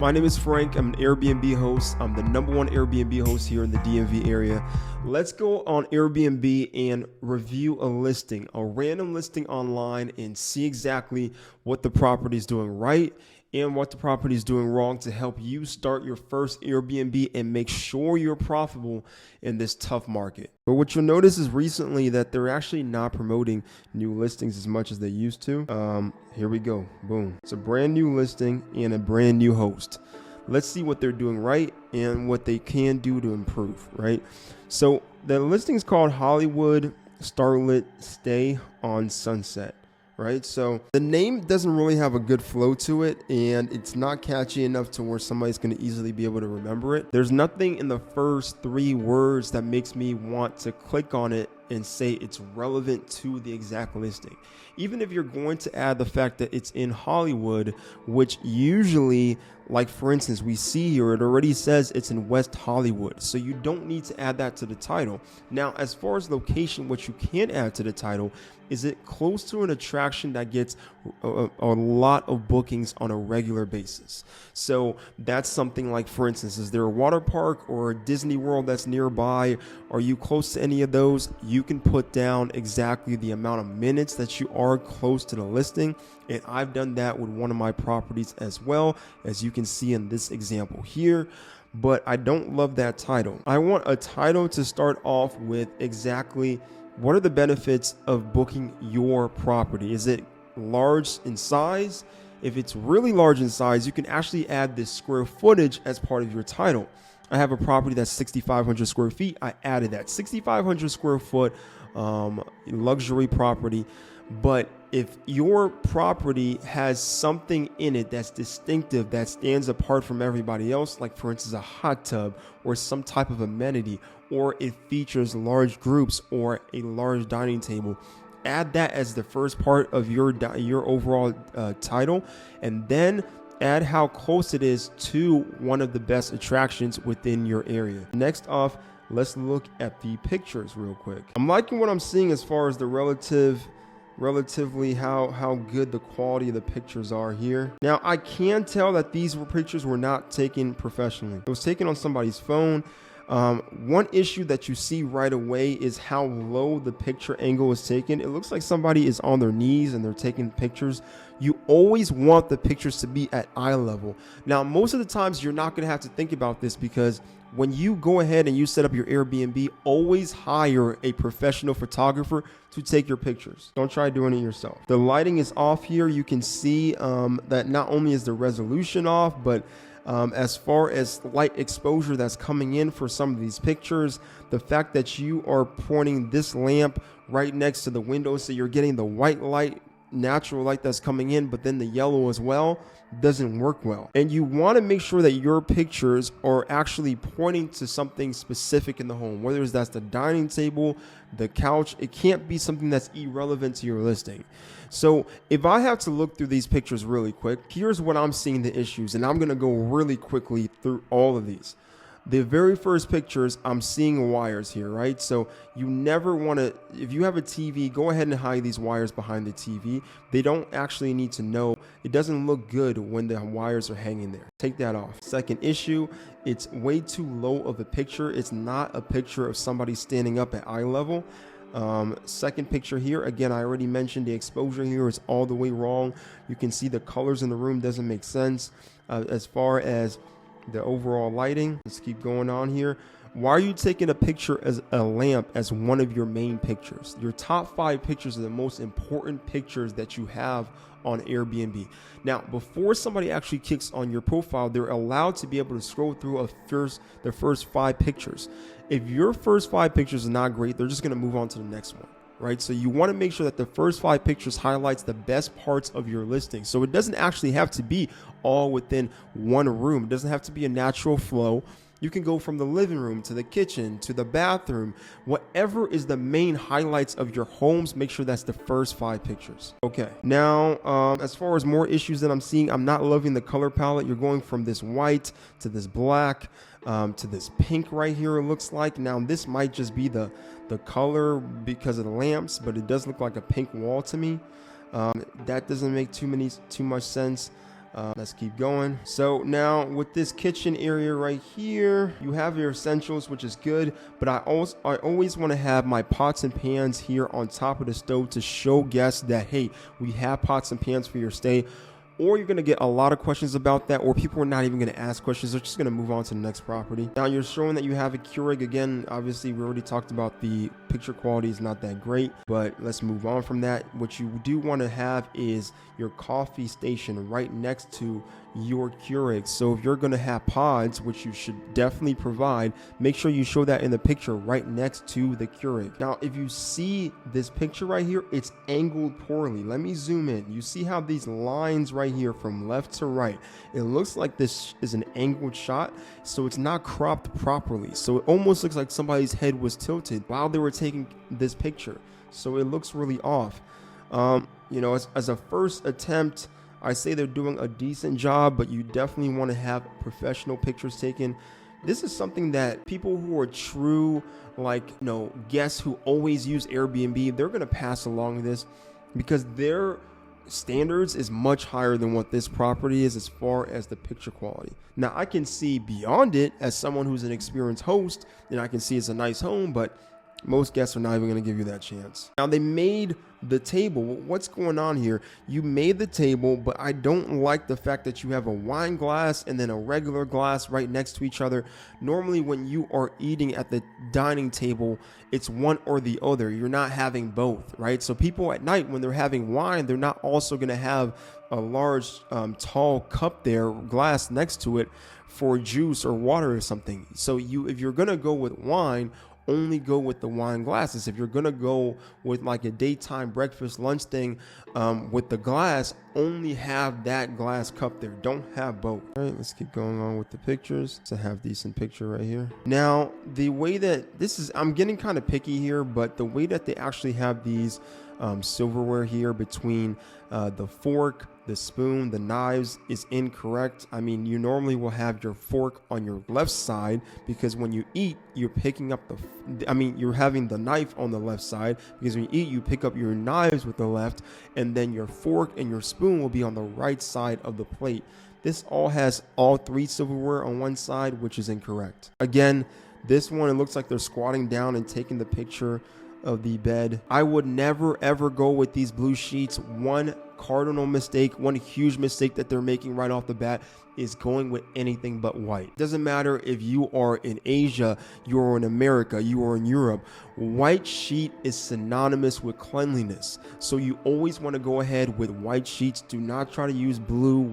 My name is Frank. I'm an Airbnb host. I'm the #1 Airbnb host here in the DMV area. Let's go on Airbnb and review a listing, a random listing online, and see exactly what the property is doing right and what the property is doing wrong to help you start your first Airbnb and make sure you're profitable in this tough market. But what you'll notice is recently that they're actually not promoting new listings as much as they used to. Here we go. Boom. It's a brand new listing and a brand new host. Let's see what they're doing right and what they can do to improve, right? So the listing is called Hollywood Starlit Stay on Sunset. Right, so the name doesn't really have a good flow to it, and it's not catchy enough to where somebody's going to easily be able to remember it. There's nothing in the first 3 words that makes me want to click on it and say it's relevant to the exact listing. Even if you're going to add the fact that it's in Hollywood, which usually, like for instance, we see here, it already says it's in West Hollywood. So you don't need to add that to the title. Now, as far as location, what you can add to the title is it close to an attraction that gets a lot of bookings on a regular basis. So that's something like, for instance, is there a water park or a Disney World that's nearby? Are you close to any of those? You can put down exactly the amount of minutes that you are close to the listing. And I've done that with one of my properties as well, as you can see in this example here. But I don't love that title. I want a title to start off with exactly what are the benefits of booking your property. Is it large in size? If it's really large in size, you can actually add this square footage as part of your title. I have a property that's 6,500 square feet. I added that 6,500 square foot luxury property. But if your property has something in it that's distinctive, that stands apart from everybody else, like for instance, a hot tub or some type of amenity, or it features large groups or a large dining table, add that as the first part of your overall title, and then add how close it is to one of the best attractions within your area. Next off, let's look at the pictures real quick. I'm liking what I'm seeing as far as the relatively how good the quality of the pictures are here. Now, I can tell that these pictures were not taken professionally. It was taken on somebody's phone. One issue that you see right away is how low the picture angle is taken. It looks like somebody is on their knees and they're taking pictures. You always want the pictures to be at eye level. Now, most of the times you're not going to have to think about this, because when you go ahead and you set up your Airbnb, always hire a professional photographer to take your pictures. Don't try doing it yourself. The lighting is off here. You can see that not only is the resolution off, but as far as light exposure that's coming in for some of these pictures, the fact that you are pointing this lamp right next to the window, so you're getting the white light, natural light that's coming in, but then the yellow as well, doesn't work well. And you want to make sure that your pictures are actually pointing to something specific in the home, whether that's the dining table, the couch. It can't be something that's irrelevant to your listing. So if I have to look through these pictures really quick, here's what I'm seeing the issues, and I'm going to go really quickly through all of these. The very first pictures, I'm seeing wires here, right? So you never want to, if you have a TV, go ahead and hide these wires behind the TV. They don't actually need to know. It doesn't look good when the wires are hanging there. Take that off. Second issue, it's way too low of a picture. It's not a picture of somebody standing up at eye level. Second picture here, again, I already mentioned the exposure here is all the way wrong. You can see the colors in the room doesn't make sense. As far as the overall lighting, let's keep going on here. Why are you taking a picture as a lamp as one of your main pictures? Your top 5 pictures are the most important pictures that you have on Airbnb. Now, before somebody actually clicks on your profile, they're allowed to be able to scroll through the first 5 pictures. If your first 5 pictures are not great, they're just going to move on to the next one. Right? So you want to make sure that the first 5 pictures highlights the best parts of your listing. So it doesn't actually have to be all within one room. It doesn't have to be a natural flow. You can go from the living room to the kitchen to the bathroom. Whatever is the main highlights of your homes, make sure that's the first 5 pictures. Okay. Now, as far as more issues that I'm seeing, I'm not loving the color palette. You're going from this white to this black to this pink right here, it looks like. Now, this might just be the color because of the lamps, but it does look like a pink wall to me. That doesn't make too much sense. Let's keep going. So now with this kitchen area right here, you have your essentials, which is good, but I always want to have my pots and pans here on top of the stove to show guests that, hey, we have pots and pans for your stay. Or you're going to get a lot of questions about that, or people are not even going to ask questions. They're just going to move on to the next property. Now you're showing that you have a Keurig. Again, obviously we already talked about the picture quality is not that great, but let's move on from that. What you do want to have is your coffee station right next to your Keurig. So if you're going to have pods, which you should definitely provide, make sure you show that in the picture right next to the Keurig. Now, if you see this picture right here, it's angled poorly. Let me zoom in. You see how these lines right here from left to right, it looks like this is an angled shot, so it's not cropped properly. So it almost looks like somebody's head was tilted while they were taking this picture. So it looks really off. As a first attempt, I say they're doing a decent job, but you definitely want to have professional pictures taken. This is something that people who are true, guests who always use Airbnb, they're going to pass along this because their standards is much higher than what this property is as far as the picture quality. Now, I can see beyond it as someone who's an experienced host, and I can see it's a nice home, but most guests are not even going to give you that chance. Now, they made the table. What's going on here? You made the table, but I don't like the fact that you have a wine glass and then a regular glass right next to each other. Normally, when you are eating at the dining table, it's one or the other. You're not having both, right? So people at night, when they're having wine, they're not also going to have a large, tall cup there, glass next to it for juice or water or something. So if you're going to go with wine, only go with the wine glasses. If you're gonna go with like a daytime breakfast lunch thing with the glass, only have that glass cup there. Don't have both. All right, let's keep going on with the pictures. So I have decent picture right here. Now, the way that this is, I'm getting kind of picky here, but the way that they actually have these silverware here between the fork, the spoon, the knives is incorrect. I mean, you normally will have your fork on your left side because when you eat, you're picking up you're having the knife on the left side because when you eat, you pick up your knives with the left, and then your fork and your spoon will be on the right side of the plate. This all has all three silverware on one side, which is incorrect. Again, this one, it looks like they're squatting down and taking the picture of the bed. I would never ever go with these blue sheets. One cardinal mistake, one huge mistake that they're making right off the bat is going with anything but white. Doesn't matter if you are in Asia, you are in America, you are in Europe. White sheet is synonymous with cleanliness. So you always want to go ahead with white sheets. Do not try to use blue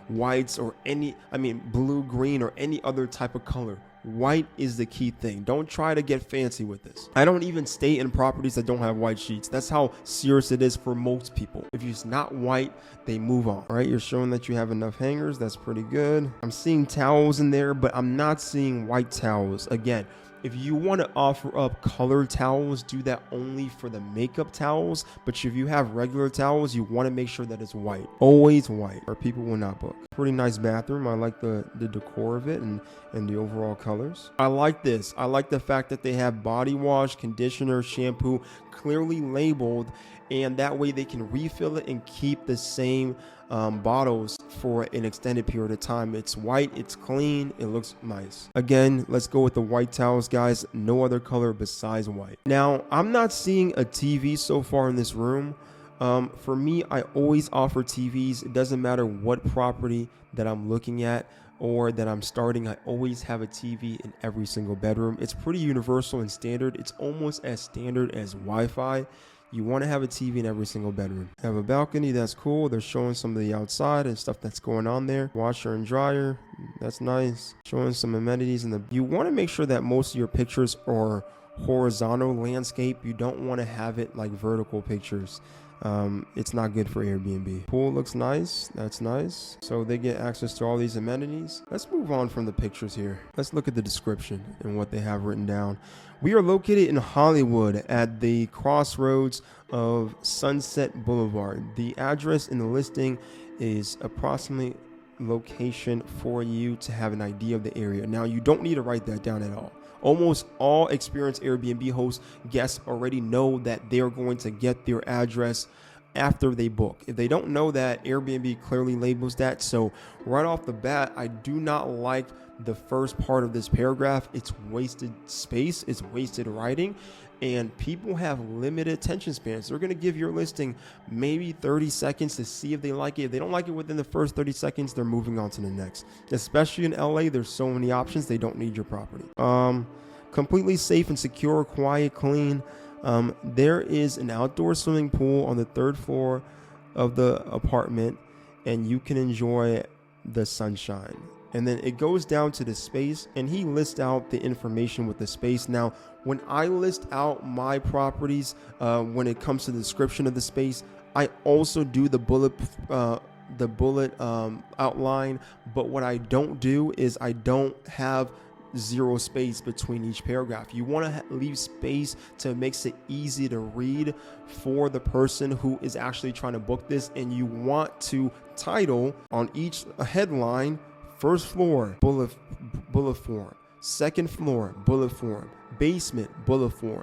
whites or blue, green, or any other type of color. White is the key thing. Don't try to get fancy with this. I don't even stay in properties that don't have white sheets. That's how serious it is for most people. If it's not white, they move on. All right, you're showing that you have enough hangers. That's pretty good. I'm seeing towels in there, but I'm not seeing white towels. Again, if you want to offer up colored towels, do that only for the makeup towels. But if you have regular towels, you want to make sure that it's white. Always white, or people will not book. Pretty nice bathroom. I like the decor of it and the overall colors. I like this. I like the fact that they have body wash, conditioner, shampoo clearly labeled, and that way they can refill it and keep the same bottles for an extended period of time. It's white, it's clean, it looks nice. Again, let's go with the white towels, guys. No other color besides white. Now, I'm not seeing a TV so far in this room. For me, I always offer TVs. It doesn't matter what property that I'm looking at or that I'm starting, I always have a TV in every single bedroom. It's pretty universal and standard. It's almost as standard as Wi-Fi. You want to have a TV in every single bedroom. Have a balcony, that's cool. They're showing some of the outside and stuff that's going on there. Washer and dryer, that's nice. Showing some amenities you want to make sure that most of your pictures are horizontal landscape. You don't want to have it like vertical pictures. It's not good for Airbnb. Pool looks nice. That's nice. So they get access to all these amenities. Let's move on from the pictures here. Let's look at the description and what they have written down. We are located in Hollywood at the crossroads of Sunset Boulevard. The address in the listing is approximately location for you to have an idea of the area. Now, you don't need to write that down at all. Almost all experienced Airbnb hosts, guests already know that they're going to get their address after they book. If they don't know that, Airbnb clearly labels that. So right off the bat, I do not like the first part of this paragraph. It's wasted space, it's wasted writing, and people have limited attention spans. They're going to give your listing maybe 30 seconds to see if they like it. If they don't like it within the first 30 seconds, they're moving on to the next. Especially in LA, there's so many options. They don't need your property. Completely safe and secure, quiet, clean. There is an outdoor swimming pool on the 3rd floor of the apartment, and you can enjoy the sunshine. And then it goes down to the space, and he lists out the information with the space. Now, when I list out my properties, when it comes to the description of the space, I also do the bullet outline. But what I don't do is I don't have zero space between each paragraph. You want to leave space to makes it easy to read for the person who is actually trying to book this. And you want to title on each headline: 1st floor, bullet form; 2nd floor, bullet form; basement, bullet form;